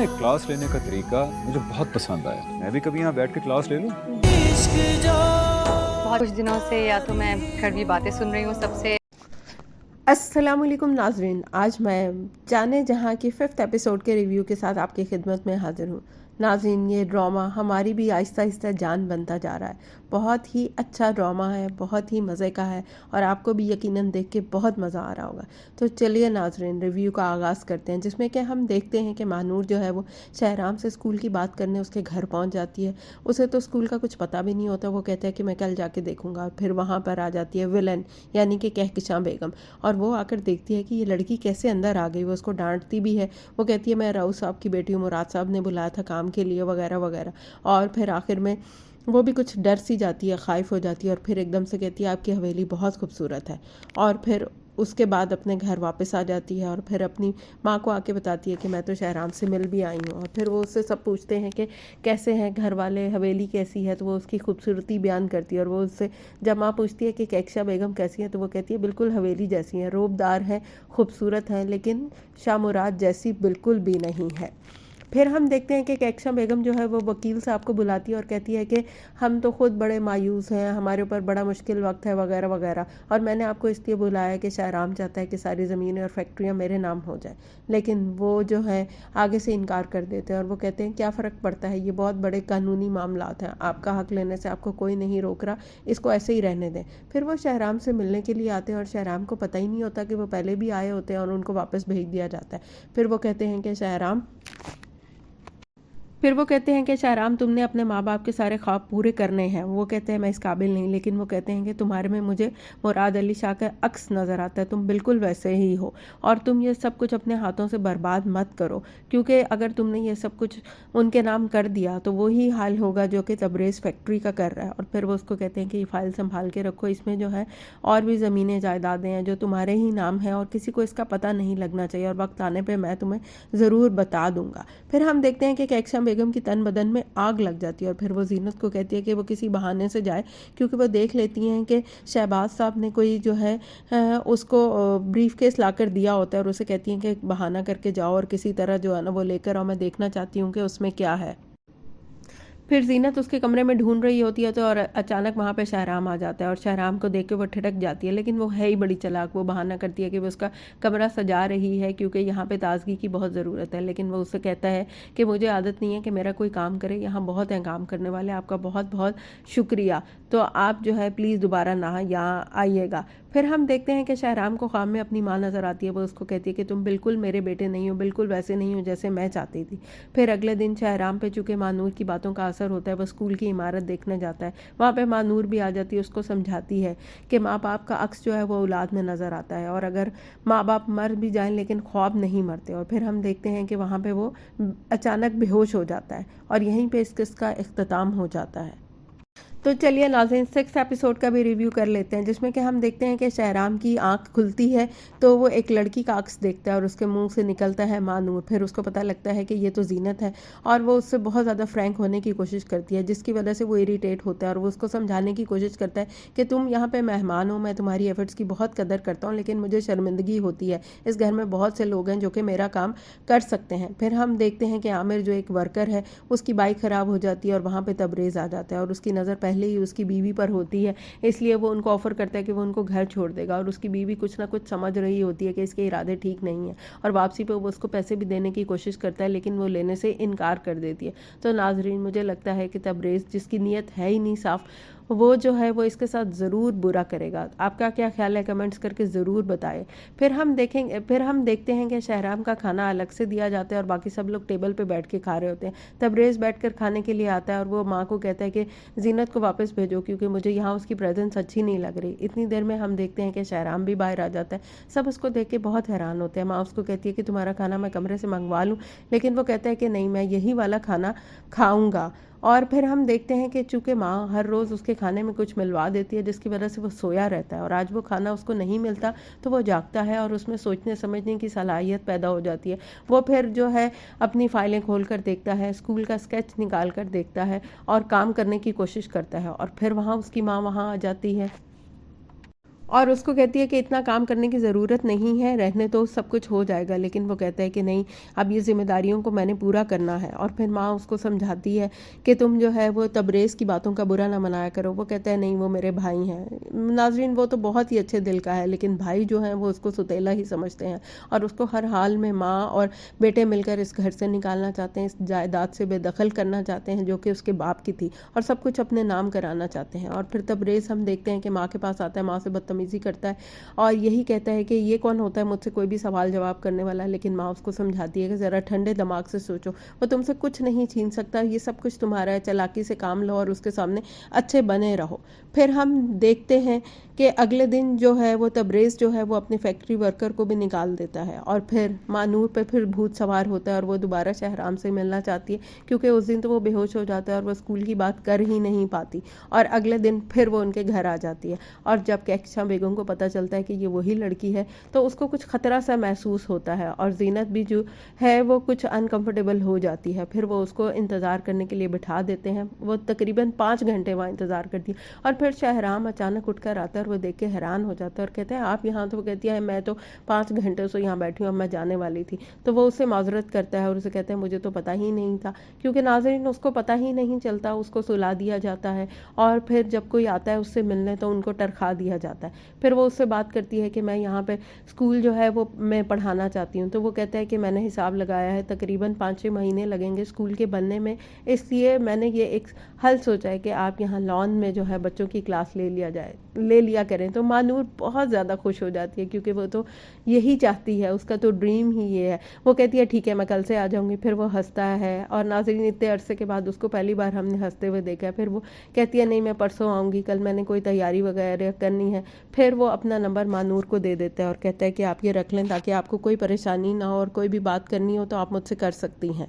Class लेने का तरीका मुझे बहुत पसंद आया। मैं भी कभी यहाँ बैठ के क्लास ले लूँ। बहुत कुछ दिनों से या तो मैं कड़वी बातें सुन रही हूँ सबसे। अस्सलामुअलैकुम नाजरीन, आज मैं जाने जहाँ की 5th एपिसोड के रिव्यू के साथ आपकी खिदमत में हाजिर हूँ। नाजरीन, ये ड्रामा हमारी भी आहिस्ता आहिस्ता जान बनता जा रहा है। बहुत ही अच्छा ड्रामा है, बहुत ही मज़े का है और आपको भी यकीनन देख के बहुत मज़ा आ रहा होगा। तो चलिए नाजरीन, रिव्यू का आगाज़ करते हैं, जिसमें कि हम देखते हैं कि मानूर जो है वो शहराम से स्कूल की बात करने उसके घर पहुँच जाती है। उसे तो स्कूल का कुछ पता भी नहीं होता। वो कहता है कि मैं कल जाके देखूँगा। और फिर वहाँ पर आ जाती है विलन यानी कि कहकशां बेगम, और वो आकर देखती है कि ये लड़की कैसे अंदर आ गई। वो उसको डांटती भी है। वो कहती है मैं राउत साहब की बेटी हूँ, मुराद साहब ने बुलाया था काम के लिए वगैरह वगैरह। और फिर आखिर में वो भी कुछ डर सी जाती है, खाइफ हो जाती है और फिर एकदम से कहती है आपकी हवेली बहुत खूबसूरत है। और फिर उसके बाद अपने घर वापस आ जाती है और फिर अपनी माँ को आके बताती है कि मैं तो शहराम से मिल भी आई हूँ। और फिर वो उससे सब पूछते हैं कि कैसे हैं घर वाले, हवेली कैसी है, तो वो उसकी खूबसूरती बयान करती है। और वो उससे जब माँ पूछती है कि कहकशां बेगम कैसी है, तो वो कहती है बिल्कुल हवेली जैसी है, रूबदार है, खूबसूरत है, लेकिन शाह मुराद जैसी बिल्कुल भी नहीं है। फिर हम देखते हैं कि कहकशां बेगम जो है वो वकील साहब को बुलाती है और कहती है कि हम तो ख़ुद बड़े मायूस हैं, हमारे ऊपर बड़ा मुश्किल वक्त है वगैरह वगैरह, और मैंने आपको इसलिए बुलाया है कि शहराम चाहता है कि सारी ज़मीनें और फैक्ट्रियाँ मेरे नाम हो जाए। लेकिन वो जो है आगे से इनकार कर देते हैं और वो कहते हैं क्या फ़र्क पड़ता है, ये बहुत बड़े कानूनी मामलात हैं, आपका हक़ लेने से आपको कोई नहीं रोक रहा, इसको ऐसे ही रहने दें। फिर वो शहराम से मिलने के लिए आते हैं और शहराम को पता ही नहीं होता कि वो पहले भी आए होते हैं और उनको वापस भेज दिया जाता है। फिर वो कहते हैं कि शहराम तुमने अपने माँ बाप के सारे ख्वाब पूरे करने हैं। वो कहते हैं मैं इस काबिल नहीं, लेकिन वो कहते हैं कि तुम्हारे में मुझे मुराद अली शाह का अक्स नज़र आता है, तुम बिल्कुल वैसे ही हो और तुम ये सब कुछ अपने हाथों से बर्बाद मत करो, क्योंकि अगर तुमने ये सब कुछ उनके नाम कर दिया तो वही हाल होगा जो कि तबरेज़ फैक्ट्री का कर रहा है। और फिर वो उसको कहते हैं कि ये फ़ाइल संभाल के रखो, इसमें जो है और भी ज़मीनें जायदादें हैं जो तुम्हारे ही नाम हैं और किसी को इसका पता नहीं लगना चाहिए, और वक्त आने पर मैं तुम्हें ज़रूर बता दूँगा। फिर हम देखते हैं कि कहकशां बेगम की तन बदन में आग लग जाती है और फिर वो जीनत को कहती है कि वो किसी बहाने से जाए, क्योंकि वो देख लेती हैं कि शहबाज साहब ने कोई जो है उसको ब्रीफ केस लाकर दिया होता है, और उसे कहती हैं कि बहाना करके जाओ और किसी तरह जो है ना वो लेकर आओ, मैं देखना चाहती हूँ कि उसमें क्या है। फिर जीनत उसके कमरे में ढूंढ रही होती है तो और अचानक वहाँ पे शहराम आ जाता है और शहराम को देख के वो ठिठक जाती है, लेकिन वो है ही बड़ी चालाक। वो बहाना करती है कि वो उसका कमरा सजा रही है क्योंकि यहाँ पे ताजगी की बहुत ज़रूरत है, लेकिन वो उससे कहता है कि मुझे आदत नहीं है कि मेरा कोई काम करे, यहाँ बहुत हैं काम करने वाले, आपका बहुत बहुत शुक्रिया, तो आप जो है प्लीज़ दोबारा ना यहाँ आइएगा। फिर हम देखते हैं कि शहराम को ख्वाब में अपनी माँ नज़र आती है। वो उसको कहती है कि तुम बिल्कुल मेरे बेटे नहीं हो, बिल्कुल वैसे नहीं हो जैसे मैं चाहती थी। फिर अगले दिन शहराम पे चूँकि मानूर की बातों का असर होता है, वो स्कूल की इमारत देखने जाता है। वहाँ पे मानूर भी आ जाती है, उसको समझाती है कि माँ बाप का अक्स जो है वो औलाद में नज़र आता है, और अगर माँ बाप मर भी जाएं लेकिन ख्वाब नहीं मरते। और फिर हम देखते हैं कि वहाँ पे वो अचानक बेहोश हो जाता है और यहीं पे इस किस्त का इख्तिताम हो जाता है। तो चलिए नाज़रीन, 6th एपिसोड का भी रिव्यू कर लेते हैं, जिसमें कि हम देखते हैं कि शहराम की आंख खुलती है तो वो एक लड़की का अक्स देखता है और उसके मुंह से निकलता है मानूर। फिर उसको पता लगता है कि ये तो जीनत है और वो उससे बहुत ज़्यादा फ्रैंक होने की कोशिश करती है, जिसकी वजह से वो इरिटेट होता है और वो उसको समझाने की कोशिश करता है कि तुम यहाँ पर मेहमान हो, मैं तुम्हारी एफर्ट्स की बहुत कदर करता हूँ, लेकिन मुझे शर्मिंदगी होती है, इस घर में बहुत से लोग हैं जो कि मेरा काम कर सकते हैं। फिर हम देखते हैं कि आमिर जो एक वर्कर है उसकी बाइक ख़राब हो जाती है और वहाँ पर तबरेज़ आ जाता है और उसकी नज़र पहले ही उसकी बीवी पर होती है, इसलिए वो उनको ऑफर करता है कि वो उनको घर छोड़ देगा। और उसकी बीवी कुछ ना कुछ समझ रही होती है कि इसके इरादे ठीक नहीं है, और वापसी पे वो उसको पैसे भी देने की कोशिश करता है, लेकिन वो लेने से इनकार कर देती है। तो नाजरीन, मुझे लगता है कि तबरेज़, जिसकी नीयत है ही नहीं साफ, वो जो है वो इसके साथ ज़रूर बुरा करेगा। आपका क्या ख्याल है, कमेंट्स करके ज़रूर बताएं। फिर हम देखते हैं कि शहराम का खाना अलग से दिया जाता है और बाकी सब लोग टेबल पे बैठ के खा रहे होते हैं। तबरेज़ बैठकर खाने के लिए आता है और वो माँ को कहता है कि जीनत को वापस भेजो, क्योंकि मुझे यहाँ उसकी प्रेजेंस अच्छी नहीं लग रही। इतनी देर में हम देखते हैं कि शहराम भी बाहर आ जाता है। सब उसको देख के बहुत हैरान होते हैं। माँ उसको कहती है कि तुम्हारा खाना मैं कमरे से मंगवा लूँ, लेकिन वो कहता है कि नहीं, मैं यही वाला खाना खाऊंगा। और फिर हम देखते हैं कि चूँकि माँ हर रोज़ उसके खाने में कुछ मिलवा देती है, जिसकी वजह से वो सोया रहता है, और आज वो खाना उसको नहीं मिलता तो वो जागता है और उसमें सोचने समझने की सलाहियत पैदा हो जाती है। वो फिर जो है अपनी फाइलें खोल कर देखता है, स्कूल का स्केच निकाल कर देखता है और काम करने की कोशिश करता है, और फिर वहाँ उसकी माँ वहाँ आ जाती है اور اس کو کہتی ہے کہ اتنا کام کرنے کی ضرورت نہیں ہے، رہنے تو سب کچھ ہو جائے گا، لیکن وہ کہتا ہے کہ نہیں، اب یہ ذمہ داریوں کو میں نے پورا کرنا ہے۔ اور پھر ماں اس کو سمجھاتی ہے کہ تم جو ہے وہ تبریز کی باتوں کا برا نہ منایا کرو۔ وہ کہتا ہے نہیں، وہ میرے بھائی ہیں۔ ناظرین، وہ تو بہت ہی اچھے دل کا ہے، لیکن بھائی جو ہیں وہ اس کو ستیلا ہی سمجھتے ہیں اور اس کو ہر حال میں ماں اور بیٹے مل کر اس گھر سے نکالنا چاہتے ہیں، اس جائیداد سے بے دخل کرنا چاہتے ہیں جو کہ اس کے باپ کی تھی، اور سب کچھ اپنے نام کرانا چاہتے ہیں۔ اور پھر تبریز ہم دیکھتے ہیں کہ ماں کے پاس آتا ہے، ماں سے بدتمیزی کرتا ہے اور یہی کہتا ہے کہ یہ کون ہوتا ہے مجھ سے کوئی بھی سوال جواب کرنے والا، لیکن ماں اس کو سمجھاتی ہے کہ ذرا ٹھنڈے دماغ سے سوچو، وہ تم سے کچھ نہیں چھین سکتا، یہ سب کچھ تمہارا ہے، چالاکی سے کام لو اور اس کے سامنے اچھے بنے رہو۔ پھر ہم دیکھتے ہیں کہ اگلے دن جو ہے وہ تبریز جو ہے وہ اپنی فیکٹری ورکر کو بھی نکال دیتا ہے، اور پھر مانور پہ پھر بھوت سوار ہوتا ہے اور وہ دوبارہ شہرام سے ملنا چاہتی ہے، کیونکہ اس دن تو وہ بے ہوش ہو جاتا ہے اور وہ اسکول کی بات کر ہی نہیں پاتی، اور اگلے دن پھر وہ ان کے گھر آ جاتی ہے۔ اور جب کہکشاں بیگم کو پتہ چلتا ہے کہ یہ وہی لڑکی ہے تو اس کو کچھ خطرہ سا محسوس ہوتا ہے، اور زینت بھی جو ہے وہ کچھ انکمفرٹیبل ہو جاتی ہے۔ پھر وہ اس کو انتظار کرنے کے لیے بٹھا دیتے ہیں، وہ تقریباً 5 گھنٹے وہاں انتظار کرتی ہے، اور پھر شہرام اچانک اٹھ کر آتا ہے اور وہ دیکھ کے حیران ہو جاتا ہے اور کہتے ہیں آپ یہاں؟ تو وہ کہتی ہے میں تو 5 گھنٹے سے یہاں بیٹھی ہوں، اب میں جانے والی تھی۔ تو وہ اس سے معذرت کرتا ہے اور اسے کہتے ہیں مجھے تو پتہ ہی نہیں تھا، کیونکہ ناظرین اس کو پتہ ہی نہیں چلتا، اس کو سلا دیا جاتا ہے، اور پھر جب کوئی آتا ہے اس سے ملنے تو ان کو ٹرخا دیا جاتا ہے۔ پھر وہ اس سے بات کرتی ہے کہ میں یہاں پہ اسکول جو ہے وہ میں پڑھانا چاہتی ہوں، تو وہ کہتا ہے کہ میں نے حساب لگایا ہے تقریباً 5-6 مہینے لگیں گے اسکول کے بننے میں، اس لیے میں نے یہ ایک حل سوچا ہے کہ آپ یہاں لان میں جو ہے بچوں کی کلاس لے لیا کریں۔ تو مانور بہت زیادہ خوش ہو جاتی ہے، کیونکہ وہ تو یہی چاہتی ہے، اس کا تو ڈریم ہی یہ ہے۔ وہ کہتی ہے ٹھیک ہے میں کل سے آ جاؤں گی۔ پھر وہ ہنستا ہے، اور ناظرین اتنے عرصے کے بعد اس کو پہلی بار ہم نے ہنستے ہوئے دیکھا ہے۔ پھر وہ کہتی ہے نہیں میں پرسوں آؤں گی، کل میں نے کوئی تیاری وغیرہ کرنی ہے۔ پھر وہ اپنا نمبر مانور کو دے دیتا ہے اور کہتا ہے کہ آپ یہ رکھ لیں تاکہ آپ کو کوئی پریشانی نہ ہو، اور کوئی بھی بات کرنی ہو تو آپ مجھ سے کر سکتی ہیں۔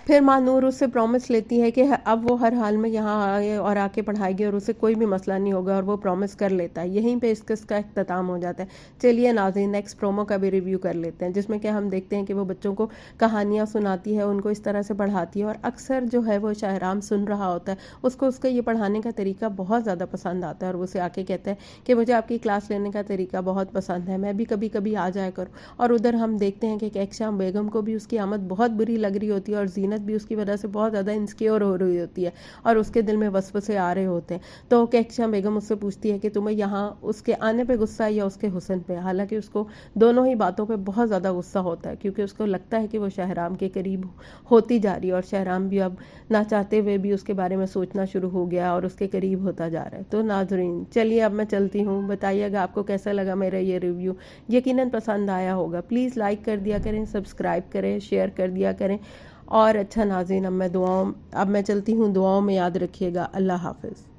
پھر مانور اس سے پرومس لیتی ہے کہ اب وہ ہر حال میں یہاں آئے اور آ کے پڑھائے گی اور اسے کوئی بھی مسئلہ نہیں ہوگا، اور وہ پرومس کر لیتا ہے۔ یہیں پہ اس قسط کا اختتام ہو جاتا ہے۔ چلیے ناظرین، نیکسٹ پرومو کا بھی ریویو کر لیتے ہیں، جس میں کہ ہم دیکھتے ہیں کہ وہ بچوں کو کہانیاں سناتی ہے، ان کو اس طرح سے پڑھاتی ہے، اور اکثر جو ہے وہ شہرام سن رہا ہوتا ہے، اس کو اس کا یہ پڑھانے کا طریقہ بہت زیادہ پسند آتا ہے، اور وہ اسے آ کے کہتا ہے کہ مجھے آپ کی کلاس لینے کا طریقہ بہت پسند ہے، میں بھی کبھی کبھی آ جایا کروں۔ اور ادھر ہم دیکھتے ہیں کہ کہکشاں بیگم کو بھی اس کی آمد بہت بری لگ رہی ہوتی ہے، اور زینت بھی اس کی وجہ سے بہت زیادہ انسیکیور ہو رہی ہوتی ہے، اور اس کے دل میں وسوسے آ رہے ہوتے ہیں۔ تو کہکشاں بیگم اس سے پوچھتی ہے کہ تمہیں یہاں اس کے آنے پہ غصہ ہے یا اس کے حسن پہ؟ حالانکہ اس کو دونوں ہی باتوں پہ بہت زیادہ غصہ ہوتا ہے، کیونکہ اس کو لگتا ہے کہ وہ شہرام کے قریب ہوتی جا رہی ہے، اور شہرام بھی اب نہ چاہتے ہوئے بھی اس کے بارے میں سوچنا شروع ہو گیا اور اس کے قریب ہوتا جا رہا ہے۔ تو ناظرین چلیے اب میں چلتی ہوں، بتائیے گا آپ کو کیسا لگا میرا یہ ریویو، یقیناً پسند آیا ہوگا۔ پلیز لائک کر دیا کریں، سبسکرائب کریں، شیئر کر دیا کریں، اور اچھا ناظرین اب میں چلتی ہوں، دعاؤں میں یاد رکھیے گا۔ اللہ حافظ۔